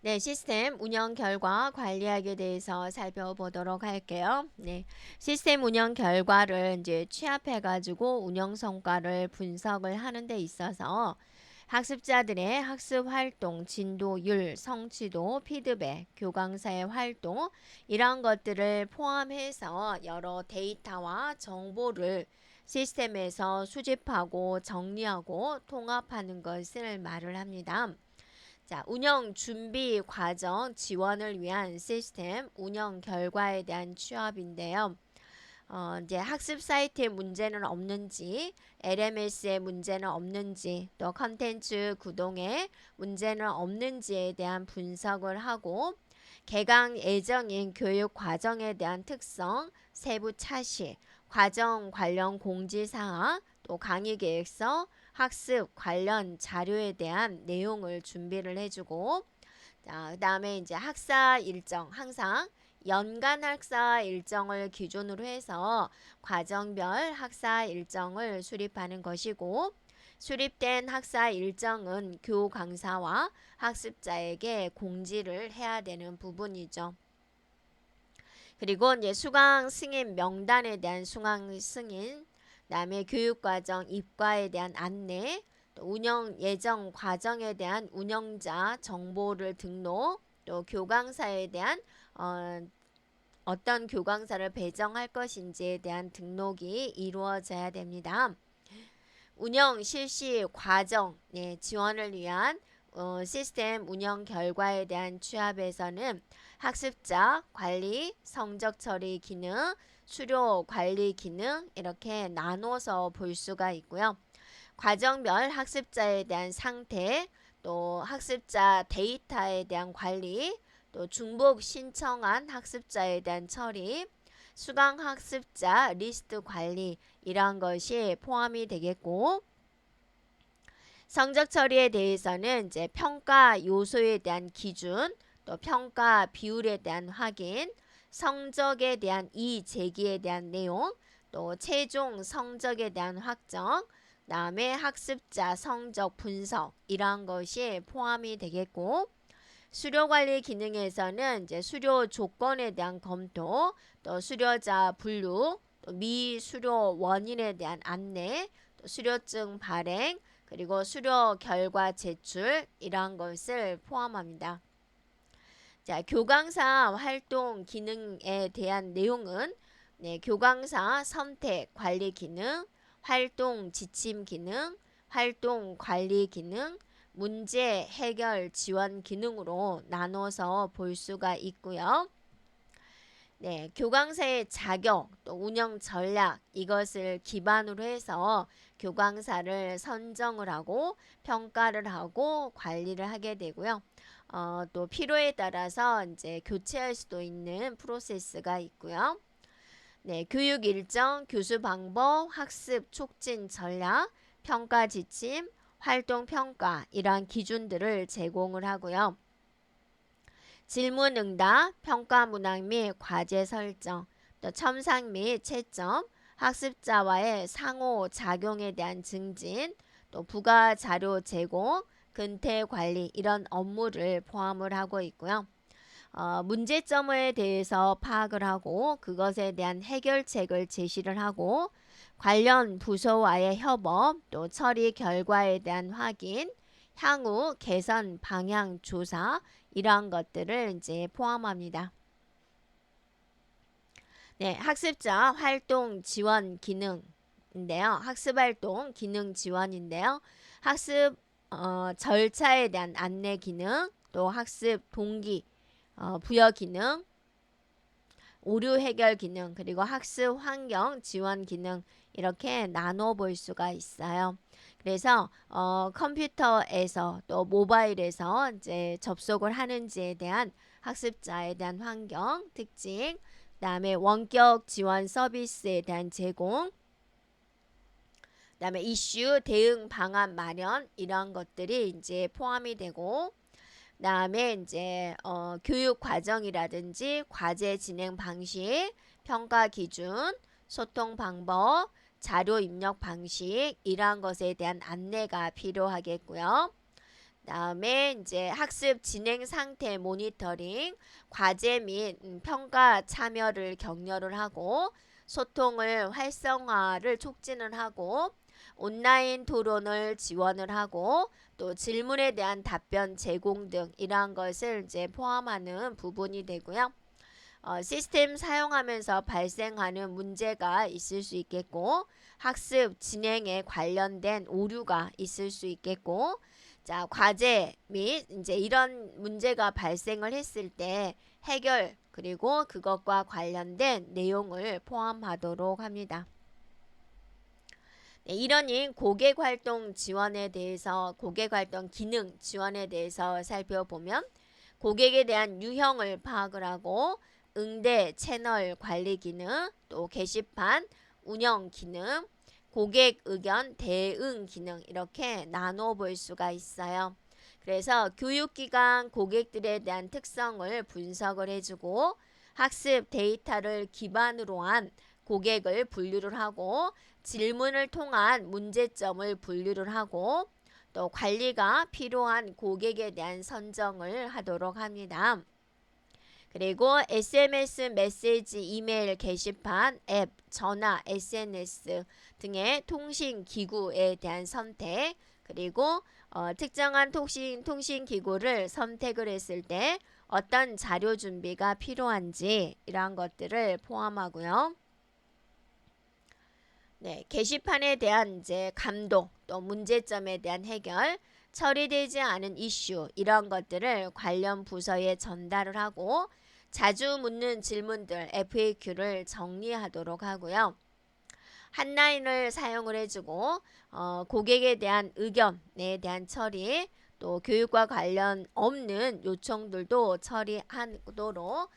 네, 시스템 운영 결과 관리하기에 대해서 살펴보도록 할게요. 네, 시스템 운영 결과를 이제 취합해가지고 운영 성과를 분석을 하는 데 있어서 학습자들의 학습 활동, 진도율, 성취도, 피드백, 교강사의 활동 이런 것들을 포함해서 여러 데이터와 정보를 시스템에서 수집하고 정리하고 통합하는 것을 말을 합니다. 자, 운영 준비 과정 지원을 위한 시스템 운영 결과에 대한 취합인데요. 이제 학습 사이트에 문제는 없는지, LMS에 문제는 없는지, 또 컨텐츠 구동에 문제는 없는지에 대한 분석을 하고, 개강 예정인 교육 과정에 대한 특성, 세부 차시, 과정 관련 공지사항, 또 강의 계획서, 학습 관련 자료에 대한 내용을 준비를 해주고, 자, 그 다음에 이제 학사 일정, 항상 연간 학사 일정을 기준으로 해서 과정별 학사 일정을 수립하는 것이고, 수립된 학사 일정은 교 강사와 학습자에게 공지를 해야 되는 부분이죠. 그리고 이제 수강 승인 명단에 대한 수강 승인, 그다음에 교육과정 입과에 대한 안내, 또 운영 예정 과정에 대한 운영자 정보를 등록, 또 교강사에 대한 어떤 교강사를 배정할 것인지에 대한 등록이 이루어져야 됩니다. 운영 실시 과정 지원을 위한 시스템 운영 결과에 대한 취합에서는 학습자 관리, 성적 처리 기능, 수료 관리 기능 이렇게 나눠서 볼 수가 있고요. 과정별 학습자에 대한 상태, 또 학습자 데이터에 대한 관리, 또 중복 신청한 학습자에 대한 처리, 수강 학습자 리스트 관리 이러한 것이 포함이 되겠고, 성적 처리에 대해서는 이제 평가 요소에 대한 기준, 또 평가 비율에 대한 확인, 성적에 대한 이의 제기에 대한 내용, 또 최종 성적에 대한 확정, 다음에 학습자 성적 분석 이러한 것이 포함이 되겠고, 수료 관리 기능에서는 이제 수료 조건에 대한 검토, 또 수료자 분류, 또 미수료 원인에 대한 안내, 또 수료증 발행, 그리고 수료 결과 제출 이러한 것을 포함합니다. 자, 교강사 활동 기능에 대한 내용은 교강사 선택 관리 기능, 활동 지침 기능, 활동 관리 기능, 문제 해결 지원 기능으로 나눠서 볼 수가 있고요. 교강사의 자격, 또 운영 전략 이것을 기반으로 해서 교강사를 선정을 하고 평가를 하고 관리를 하게 되고요. 또 필요에 따라서 이제 교체할 수도 있는 프로세스가 있고요. 교육 일정, 교수 방법, 학습 촉진 전략, 평가 지침, 활동 평가 이러한 기준들을 제공을 하고요. 질문 응답, 평가 문항 및 과제 설정, 또 첨삭 및 채점, 학습자와의 상호작용에 대한 증진, 또 부가 자료 제공, 근태 관리 이런 업무를 포함을 하고 있고요. 문제점에 대해서 파악을 하고 그것에 대한 해결책을 제시를 하고 관련 부서와의 협업, 또 처리 결과에 대한 확인, 향후 개선 방향 조사 이러한 것들을 이제 포함합니다. 학습자 활동 지원 기능인데요. 학습 활동 기능 지원인데요. 학습 절차에 대한 안내 기능, 또 학습 동기 부여 기능, 오류 해결 기능, 그리고 학습 환경 지원 기능 이렇게 나눠 볼 수가 있어요. 그래서 컴퓨터에서 또 모바일에서 이제 접속을 하는지에 대한 학습자에 대한 환경 특징, 그다음에 원격 지원 서비스에 대한 제공, 그다음에 이슈 대응 방안 마련 이런 것들이 이제 포함이 되고, 그다음에 이제 교육 과정이라든지 과제 진행 방식, 평가 기준, 소통 방법, 자료 입력 방식 이러한 것에 대한 안내가 필요하겠고요. 다음에 이제 학습 진행 상태 모니터링, 과제 및 평가 참여를 격려를 하고 소통을 활성화를 촉진을 하고 온라인 토론을 지원을 하고 또 질문에 대한 답변 제공 등 이러한 것을 이제 포함하는 부분이 되고요. 시스템 사용하면서 발생하는 문제가 있을 수 있겠고 학습 진행에 관련된 오류가 있을 수 있겠고 자, 과제 및 이제 이런 문제가 발생을 했을 때 해결 그리고 그것과 관련된 내용을 포함하도록 합니다. 네, 이러니 고객활동 지원에 대해서 고객활동 기능 지원에 대해서 살펴보면 고객에 대한 유형을 파악을 하고 응대 채널 관리 기능, 또 게시판 운영 기능, 고객 의견 대응 기능 이렇게 나눠 볼 수가 있어요. 그래서 교육기관 고객들에 대한 특성을 분석을 해주고 학습 데이터를 기반으로 한 고객을 분류를 하고 질문을 통한 문제점을 분류를 하고 또 관리가 필요한 고객에 대한 선정을 하도록 합니다. 그리고 SMS, 메시지, 이메일, 게시판, 앱, 전화, SNS 등의 통신기구에 대한 선택 그리고 특정한 통신기구를 선택을 했을 때 어떤 자료 준비가 필요한지 이러한 것들을 포함하고요. 네, 게시판에 대한 이제 감독, 또 문제점에 대한 해결, 처리되지 않은 이슈 이런 것들을 관련 부서에 전달을 하고 자주 묻는 질문들 FAQ를 정리하도록 하고요. 핫라인을 사용을 해주고 고객에 대한 의견에 대한 처리 또 교육과 관련 없는 요청들도 처리하도록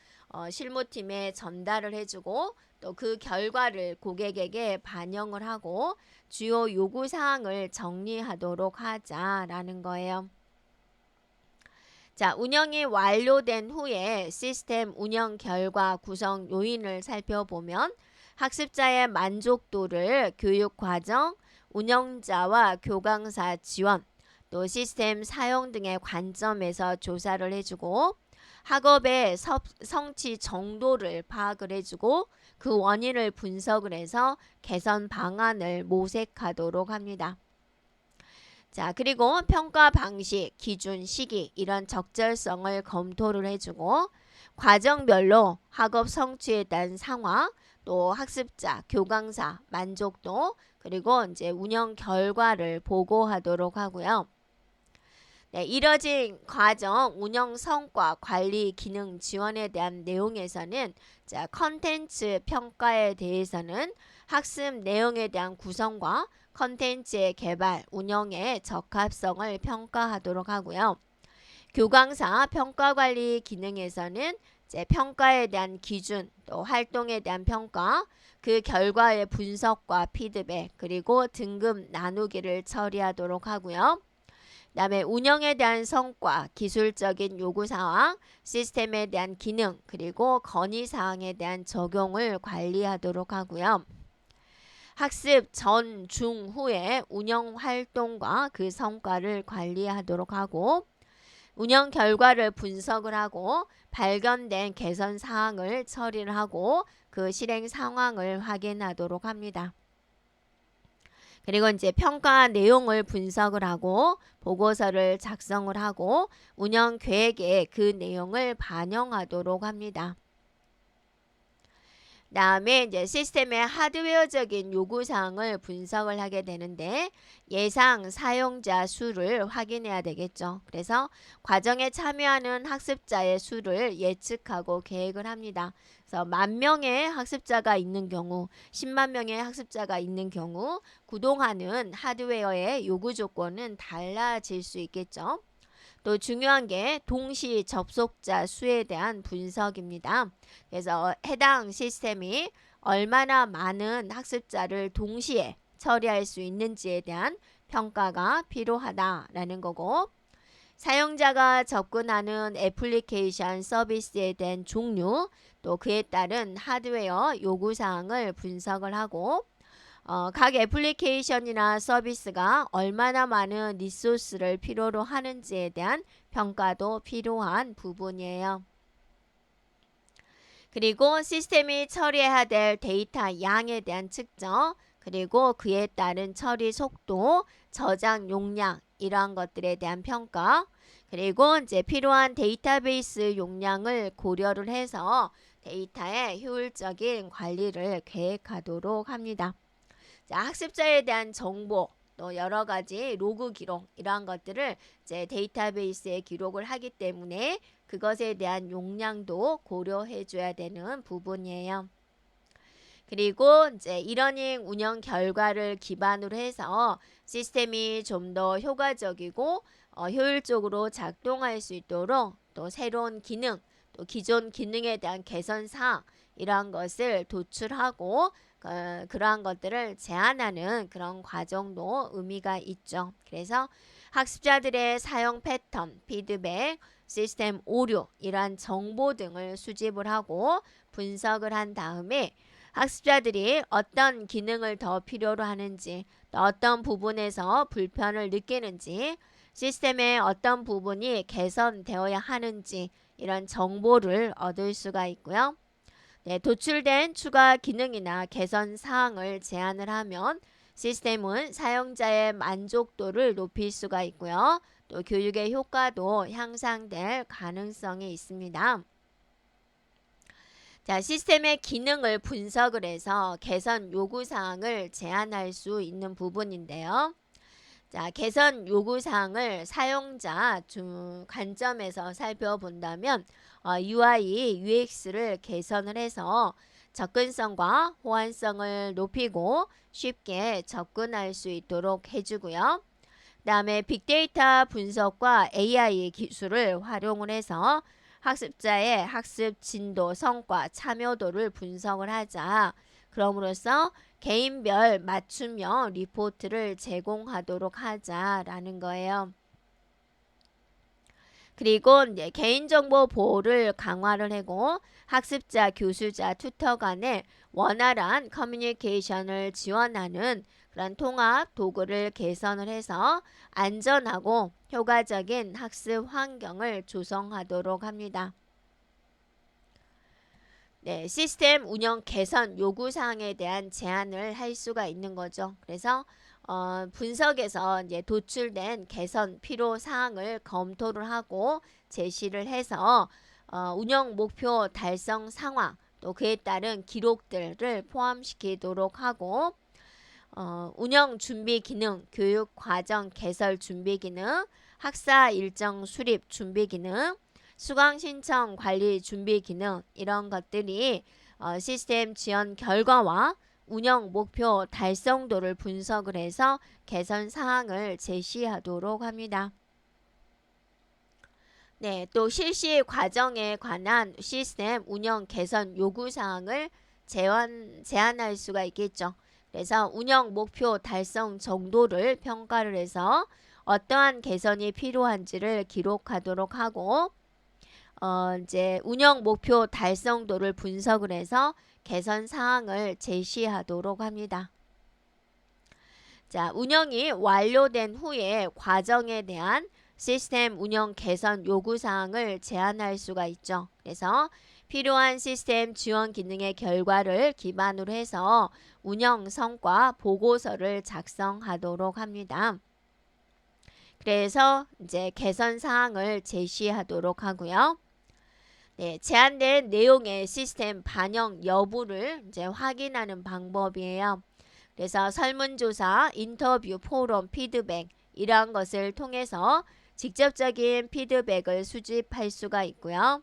실무팀에 전달을 해주고 또 그 결과를 고객에게 반영을 하고 주요 요구사항을 정리하도록 하자라는 거예요. 자, 운영이 완료된 후에 시스템 운영 결과 구성 요인을 살펴보면 학습자의 만족도를 교육과정, 운영자와 교강사 지원, 또 시스템 사용 등의 관점에서 조사를 해주고 학업의 성취 정도를 파악을 해주고 그 원인을 분석을 해서 개선 방안을 모색하도록 합니다. 자, 그리고 평가 방식, 기준, 시기 이런 적절성을 검토를 해주고 과정별로 학업 성취에 대한 상황, 또 학습자, 교강사 만족도 그리고 이제 운영 결과를 보고하도록 하고요. 네, 이뤄진 과정, 운영 성과, 관리 기능 지원에 대한 내용에서는 자, 컨텐츠 평가에 대해서는 학습 내용에 대한 구성과 컨텐츠의 개발, 운영의 적합성을 평가하도록 하고요. 교강사 평가관리 기능에서는 이제 평가에 대한 기준, 또 활동에 대한 평가, 그 결과의 분석과 피드백, 그리고 등급 나누기를 처리하도록 하고요. 그 다음에 운영에 대한 성과, 기술적인 요구사항, 시스템에 대한 기능, 그리고 건의사항에 대한 적용을 관리하도록 하고요. 학습 전, 중, 후에 운영 활동과 그 성과를 관리하도록 하고 운영 결과를 분석을 하고 발견된 개선 사항을 처리를 하고 그 실행 상황을 확인하도록 합니다. 그리고 이제 평가 내용을 분석을 하고 보고서를 작성을 하고 운영 계획에 그 내용을 반영하도록 합니다. 다음에 이제 시스템의 하드웨어적인 요구사항을 분석을 하게 되는데 예상 사용자 수를 확인해야 되겠죠. 그래서 과정에 참여하는 학습자의 수를 예측하고 계획을 합니다. 그래서 10,000명의 학습자가 있는 경우, 10만 명의 학습자가 있는 경우 구동하는 하드웨어의 요구 조건은 달라질 수 있겠죠. 또 중요한 게 동시 접속자 수에 대한 분석입니다. 그래서 해당 시스템이 얼마나 많은 학습자를 동시에 처리할 수 있는지에 대한 평가가 필요하다라는 거고 사용자가 접근하는 애플리케이션 서비스에 대한 종류 또 그에 따른 하드웨어 요구사항을 분석을 하고 각 애플리케이션이나 서비스가 얼마나 많은 리소스를 필요로 하는지에 대한 평가도 필요한 부분이에요. 그리고 시스템이 처리해야 될 데이터 양에 대한 측정, 그리고 그에 따른 처리 속도, 저장 용량 이러한 것들에 대한 평가, 그리고 이제 필요한 데이터베이스 용량을 고려를 해서 데이터의 효율적인 관리를 계획하도록 합니다. 자, 학습자에 대한 정보, 또 여러 가지 로그 기록 이러한 것들을 이제 데이터베이스에 기록을 하기 때문에 그것에 대한 용량도 고려해 줘야 되는 부분이에요. 그리고 이제 이러닝 운영 결과를 기반으로 해서 시스템이 좀 더 효과적이고 효율적으로 작동할 수 있도록 또 새로운 기능, 또 기존 기능에 대한 개선 사항 이러한 것을 도출하고 그러한 것들을 제안하는 그런 과정도 의미가 있죠. 그래서 학습자들의 사용 패턴, 피드백, 시스템 오류 이러한 정보 등을 수집을 하고 분석을 한 다음에 학습자들이 어떤 기능을 더 필요로 하는지, 또 어떤 부분에서 불편을 느끼는지, 시스템의 어떤 부분이 개선되어야 하는지 이런 정보를 얻을 수가 있고요. 네, 도출된 추가 기능이나 개선 사항을 제안을 하면 시스템은 사용자의 만족도를 높일 수가 있고요. 또 교육의 효과도 향상될 가능성이 있습니다. 자, 시스템의 기능을 분석을 해서 개선 요구사항을 제안할 수 있는 부분인데요. 자, 개선 요구사항을 사용자 관점에서 살펴본다면 UI, UX를 개선을 해서 접근성과 호환성을 높이고 쉽게 접근할 수 있도록 해주고요. 그 다음에 빅데이터 분석과 AI 기술을 활용을 해서 학습자의 학습 진도, 성과, 참여도를 분석을 하자. 그럼으로써 개인별 맞춤형 리포트를 제공하도록 하자라는 거예요. 그리고 이제 개인정보 보호를 강화를 하고 학습자, 교수자, 튜터 간의 원활한 커뮤니케이션을 지원하는 그런 통합 도구를 개선을 해서 안전하고 효과적인 학습 환경을 조성하도록 합니다. 네, 시스템 운영 개선 요구사항에 대한 제안을 할 수가 있는 거죠. 그래서 분석에서 이제 도출된 개선 필요 사항을 검토를 하고 제시를 해서 운영 목표 달성 상황, 또 그에 따른 기록들을 포함시키도록 하고 운영 준비 기능, 교육 과정 개설 준비 기능, 학사 일정 수립 준비 기능, 수강 신청 관리 준비 기능 이런 것들이 시스템 지원 결과와 운영 목표 달성도를 분석을 해서 개선 사항을 제시하도록 합니다. 네, 또 실시 과정에 관한 시스템 운영 개선 요구 사항을 제안할 수가 있겠죠. 그래서 운영 목표 달성 정도를 평가를 해서 어떠한 개선이 필요한지를 기록하도록 하고 이제 운영 목표 달성도를 분석을 해서 개선 사항을 제시하도록 합니다. 자, 운영이 완료된 후에 과정에 대한 시스템 운영 개선 요구 사항을 제안할 수가 있죠. 그래서 필요한 시스템 지원 기능의 결과를 기반으로 해서 운영 성과 보고서를 작성하도록 합니다. 그래서 이제 개선 사항을 제시하도록 하고요. 네, 제안된 내용의 시스템 반영 여부를 이제 확인하는 방법이에요. 그래서 설문조사, 인터뷰, 포럼, 피드백 이러한 것을 통해서 직접적인 피드백을 수집할 수가 있고요.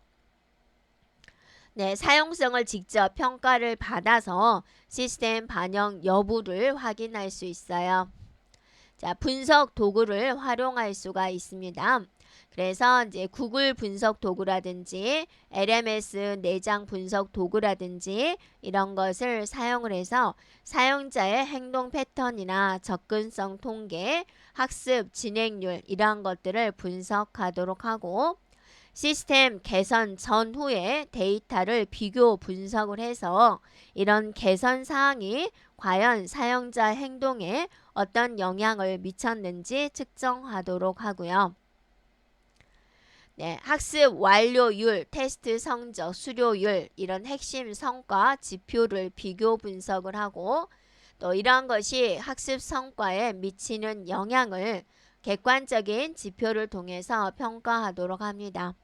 네, 사용성을 직접 평가를 받아서 시스템 반영 여부를 확인할 수 있어요. 자, 분석 도구를 활용할 수가 있습니다. 그래서 이제 구글 분석 도구라든지 LMS 내장 분석 도구라든지 이런 것을 사용을 해서 사용자의 행동 패턴이나 접근성 통계, 학습 진행률 이러한 것들을 분석하도록 하고 시스템 개선 전후의 데이터를 비교 분석을 해서 이런 개선 사항이 과연 사용자 행동에 어떤 영향을 미쳤는지 측정하도록 하고요. 네, 학습 완료율, 테스트 성적, 수료율 이런 핵심 성과 지표를 비교 분석을 하고 또 이러한 것이 학습 성과에 미치는 영향을 객관적인 지표를 통해서 평가하도록 합니다.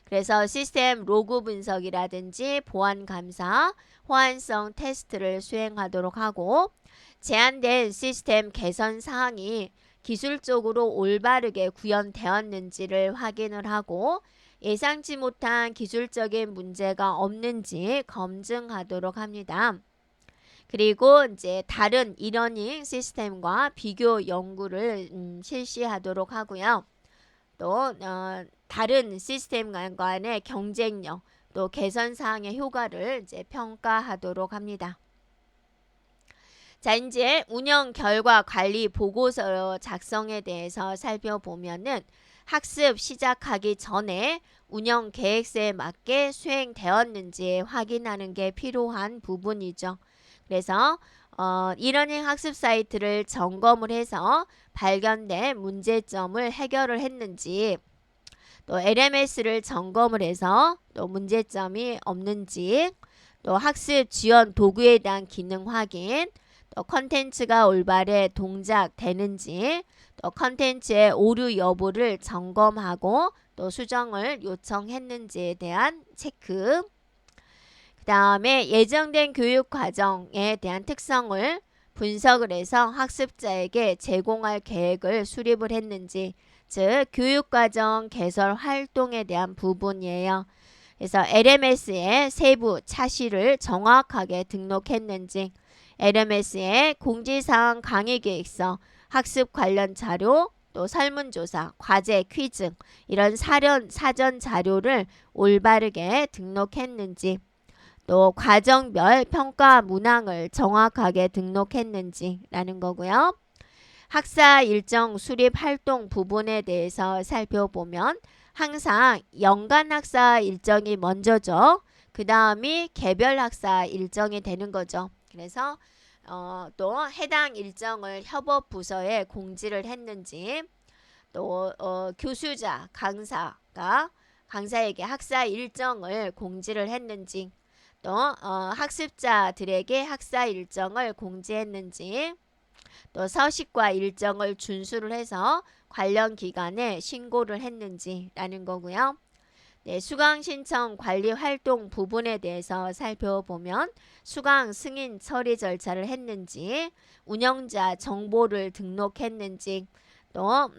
그래서 시스템 로그 분석이라든지 보안 감사, 호환성 테스트를 수행하도록 하고 제한된 시스템 개선 사항이 기술적으로 올바르게 구현되었는지를 확인을 하고 예상치 못한 기술적인 문제가 없는지 검증하도록 합니다. 그리고 이제 다른 이러닝 시스템과 비교 연구를 실시하도록 하고요. 또 다른 시스템 간의 경쟁력, 또 개선 사항의 효과를 이제 평가하도록 합니다. 자, 이제 운영 결과 관리 보고서 작성에 대해서 살펴보면은 학습 시작하기 전에 운영 계획서에 맞게 수행되었는지 확인하는 게 필요한 부분이죠. 그래서 이러닝 학습 사이트를 점검을 해서 발견된 문제점을 해결을 했는지 또 LMS를 점검을 해서 또 문제점이 없는지 또 학습 지원 도구에 대한 기능 확인 또 컨텐츠가 올바르게 동작되는지 또 컨텐츠의 오류 여부를 점검하고 또 수정을 요청했는지에 대한 체크 그 다음에 예정된 교육 과정에 대한 특성을 분석을 해서 학습자에게 제공할 계획을 수립을 했는지 즉 교육과정 개설 활동에 대한 부분이에요. 그래서 LMS의 세부 차시를 정확하게 등록했는지 LMS의 공지사항 강의계획서, 학습 관련 자료, 또 설문조사, 과제, 퀴즈 이런 사전 자료를 올바르게 등록했는지 또 과정별 평가 문항을 정확하게 등록했는지 라는 거고요. 학사 일정 수립 활동 부분에 대해서 살펴보면 항상 연간 학사 일정이 먼저죠. 그 다음이 개별 학사 일정이 되는 거죠. 그래서 또 해당 일정을 협업 부서에 공지를 했는지 또 교수자 강사에게 학사 일정을 공지를 했는지 또 학습자들에게 학사 일정을 공지했는지 또 서식과 일정을 준수를 해서 관련 기관에 신고를 했는지 라는 거고요. 네, 수강 신청 관리 활동 부분에 대해서 살펴보면 수강 승인 처리 절차를 했는지 운영자 정보를 등록했는지 또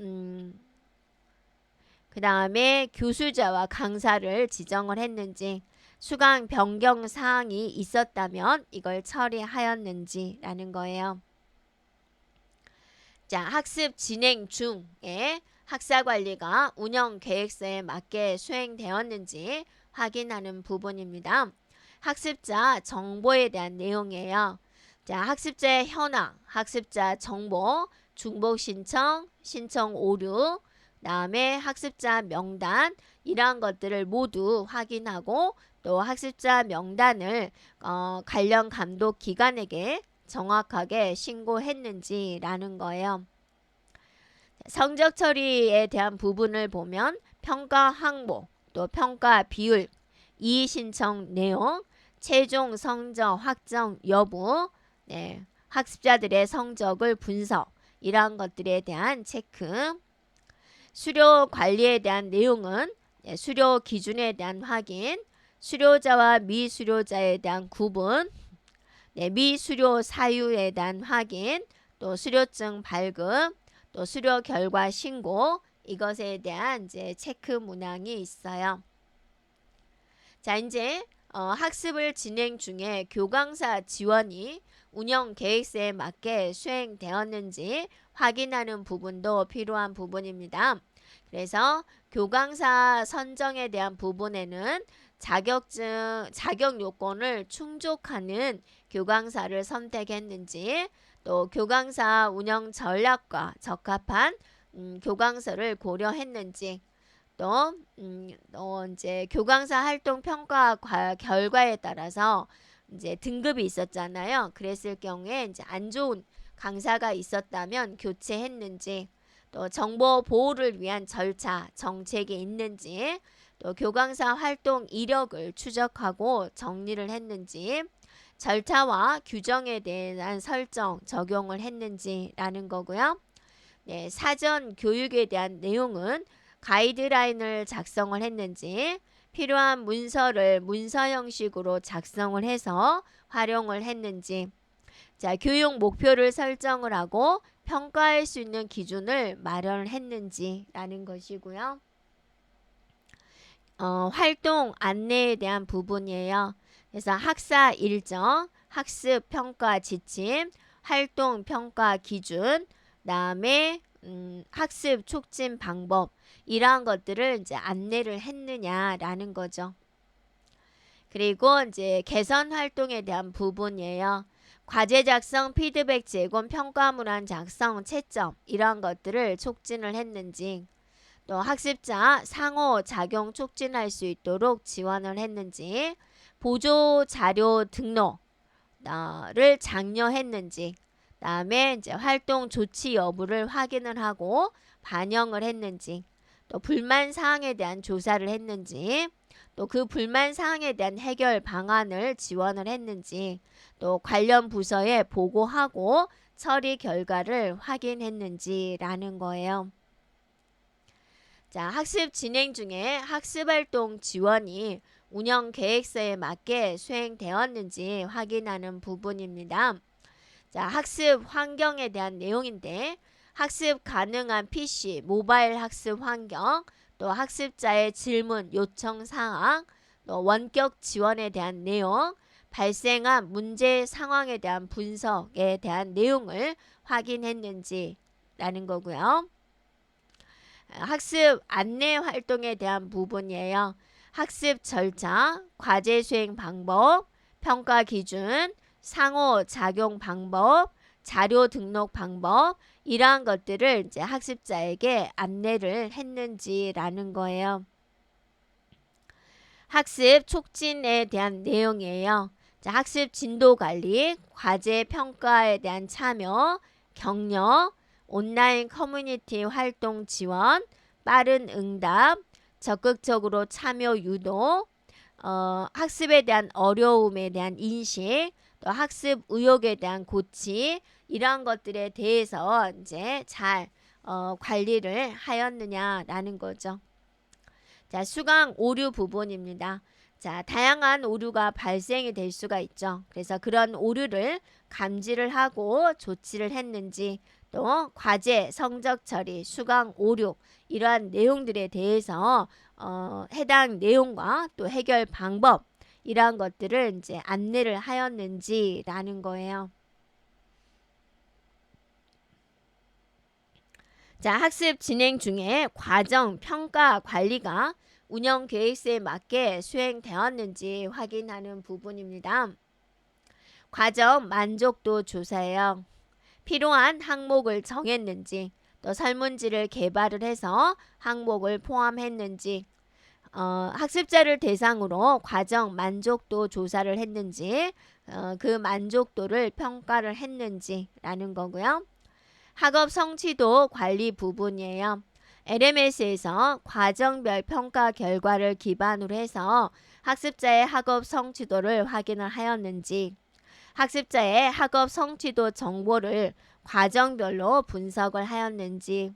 그 다음에 교수자와 강사를 지정을 했는지 수강 변경 사항이 있었다면 이걸 처리하였는지 라는 거예요. 자, 학습 진행 중에 학사관리가 운영 계획서에 맞게 수행되었는지 확인하는 부분입니다. 학습자 정보에 대한 내용이에요. 자, 학습자의 현황, 학습자 정보, 중복 신청, 신청 오류, 다음에 학습자 명단 이러한 것들을 모두 확인하고 또 학습자 명단을 관련 감독 기관에게 정확하게 신고했는지라는 거예요. 성적 처리에 대한 부분을 보면 평가 항목, 또 평가 비율, 이의 신청 내용, 최종 성적 확정 여부, 네, 학습자들의 성적을 분석, 이러한 것들에 대한 체크, 수료 관리에 대한 내용은 수료 기준에 대한 확인, 수료자와 미수료자에 대한 구분, 미수료 사유에 대한 확인, 또 수료증 발급, 또 수료 결과 신고 이것에 대한 이제 체크 문항이 있어요. 자, 이제 학습을 진행 중에 교강사 지원이 운영 계획서에 맞게 수행되었는지 확인하는 부분도 필요한 부분입니다. 그래서 교강사 선정에 대한 부분에는 자격 요건을 충족하는 교강사를 선택했는지 또 교강사 운영 전략과 적합한 교강서를 고려했는지 또 이제 교강사 활동 평가 결과에 따라서 이제 등급이 있었잖아요. 그랬을 경우에 이제 안 좋은 강사가 있었다면 교체했는지, 또 정보 보호를 위한 절차, 정책이 있는지, 또 교강사 활동 이력을 추적하고 정리를 했는지, 절차와 규정에 대한 설정, 적용을 했는지라는 거고요. 네, 사전 교육에 대한 내용은 가이드라인을 작성을 했는지, 필요한 문서를 문서 형식으로 작성을 해서 활용을 했는지, 자, 교육 목표를 설정을 하고 평가할 수 있는 기준을 마련을 했는지라는 것이고요. 활동 안내에 대한 부분이에요. 그래서 학사 일정, 학습 평가 지침, 활동 평가 기준, 다음에 학습 촉진 방법, 이러한 것들을 이제 안내를 했느냐라는 거죠. 그리고 이제 개선 활동에 대한 부분이에요. 과제 작성, 피드백 제공, 평가문안 작성, 채점, 이러한 것들을 촉진을 했는지, 또 학습자 상호 작용 촉진할 수 있도록 지원을 했는지, 보조 자료 등록을 장려했는지, 다음에 이제 활동 조치 여부를 확인을 하고 반영을 했는지, 또 불만 사항에 대한 조사를 했는지, 또 그 불만 사항에 대한 해결 방안을 지원을 했는지, 또 관련 부서에 보고하고 처리 결과를 확인했는지라는 거예요. 자, 학습 진행 중에 학습활동 지원이 운영 계획서에 맞게 수행되었는지 확인하는 부분입니다. 자, 학습 환경에 대한 내용인데, 학습 가능한 PC, 모바일 학습 환경, 또 학습자의 질문, 요청 사항, 또 원격 지원에 대한 내용, 발생한 문제 상황에 대한 분석에 대한 내용을 확인했는지라는 거고요. 학습 안내 활동에 대한 부분이에요. 학습 절차, 과제 수행 방법, 평가 기준, 상호 작용 방법, 자료 등록 방법, 이러한 것들을 이제 학습자에게 안내를 했는지라는 거예요. 학습 촉진에 대한 내용이에요. 자, 학습 진도 관리, 과제 평가에 대한 참여, 격려, 온라인 커뮤니티 활동 지원, 빠른 응답, 적극적으로 참여 유도, 학습에 대한 어려움에 대한 인식, 또 학습 의욕에 대한 고치, 이러한 것들에 대해서 이제 잘 관리를 하였느냐라는 거죠. 자, 수강 오류 부분입니다. 자, 다양한 오류가 발생이 될 수가 있죠. 그래서 그런 오류를 감지를 하고 조치를 했는지, 또 과제, 성적 처리, 수강 오류, 이러한 내용들에 대해서 해당 내용과 또 해결 방법, 이러한 것들을 이제 안내를 하였는지라는 거예요. 자, 학습 진행 중에 과정, 평가, 관리가 운영 계획서에 맞게 수행되었는지 확인하는 부분입니다. 과정 만족도 조사예요. 필요한 항목을 정했는지, 또 설문지를 개발을 해서 항목을 포함했는지, 학습자를 대상으로 과정 만족도 조사를 했는지, 그 만족도를 평가를 했는지라는 거고요. 학업 성취도 관리 부분이에요. LMS에서 과정별 평가 결과를 기반으로 해서 학습자의 학업 성취도를 확인을 하였는지, 학습자의 학업 성취도 정보를 과정별로 분석을 하였는지,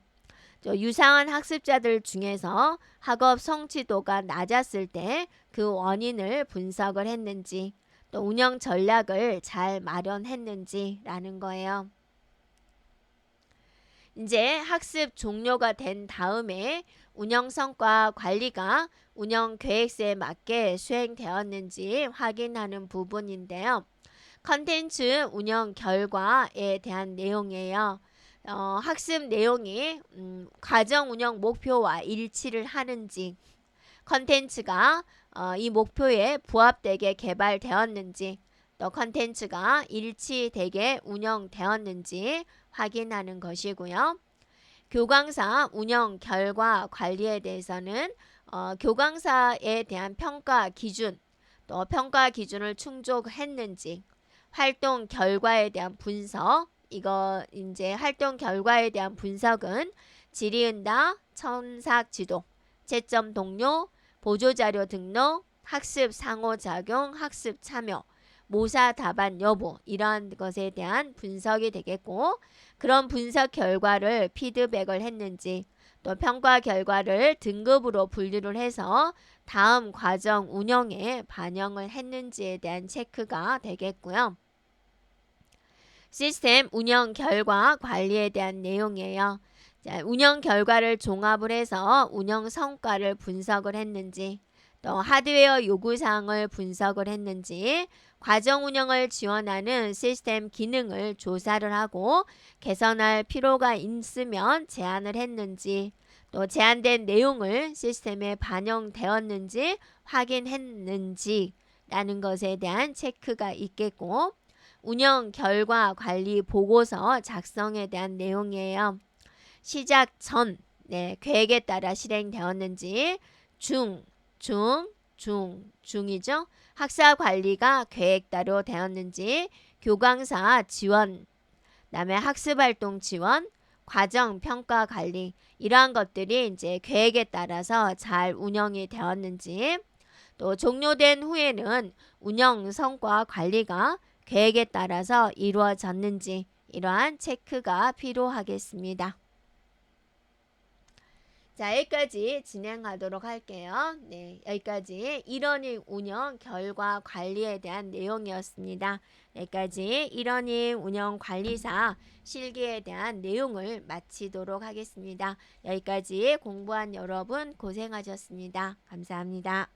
유사한 학습자들 중에서 학업 성취도가 낮았을 때 그 원인을 분석을 했는지, 또 운영 전략을 잘 마련했는지라는 거예요. 이제 학습 종료가 된 다음에 운영 성과 관리가 운영 계획서에 맞게 수행되었는지 확인하는 부분인데요. 컨텐츠 운영 결과에 대한 내용이에요. 학습 내용이 과정 운영 목표와 일치를 하는지, 컨텐츠가 이 목표에 부합되게 개발되었는지, 또 컨텐츠가 일치되게 운영되었는지 확인하는 것이고요. 교광사 운영 결과 관리에 대해서는 교광사에 대한 평가 기준, 또 평가 기준을 충족했는지, 활동 결과에 대한 분석, 이거 이제 활동 결과에 대한 분석은 질의응답, 첨삭 지도, 채점 동료, 보조자료 등록, 학습 상호작용, 학습 참여, 모사 답안 여부 이러한 것에 대한 분석이 되겠고, 그런 분석 결과를 피드백을 했는지, 또 평가 결과를 등급으로 분류를 해서 다음 과정 운영에 반영을 했는지에 대한 체크가 되겠고요. 시스템 운영 결과 관리에 대한 내용이에요. 자, 운영 결과를 종합을 해서 운영 성과를 분석을 했는지, 또 하드웨어 요구사항을 분석을 했는지, 과정 운영을 지원하는 시스템 기능을 조사를 하고 개선할 필요가 있으면 제안을 했는지, 또 제안된 내용을 시스템에 반영되었는지 확인했는지 라는 것에 대한 체크가 있겠고, 운영 결과 관리 보고서 작성에 대한 내용이에요. 시작 전 계획에 따라 실행되었는지, 중이죠. 학사 관리가 계획대로 되었는지, 교광사 지원, 그다음에 학습활동 지원, 과정 평가 관리 이러한 것들이 이제 계획에 따라서 잘 운영이 되었는지, 또 종료된 후에는 운영 성과 관리가 계획에 따라서 이루어졌는지 이러한 체크가 필요하겠습니다. 자, 여기까지 진행하도록 할게요. 네, 여기까지 일원임 운영 결과 관리에 대한 내용이었습니다. 여기까지 일원임 운영 관리사 실기에 대한 내용을 마치도록 하겠습니다. 여기까지 공부한 여러분 고생하셨습니다. 감사합니다.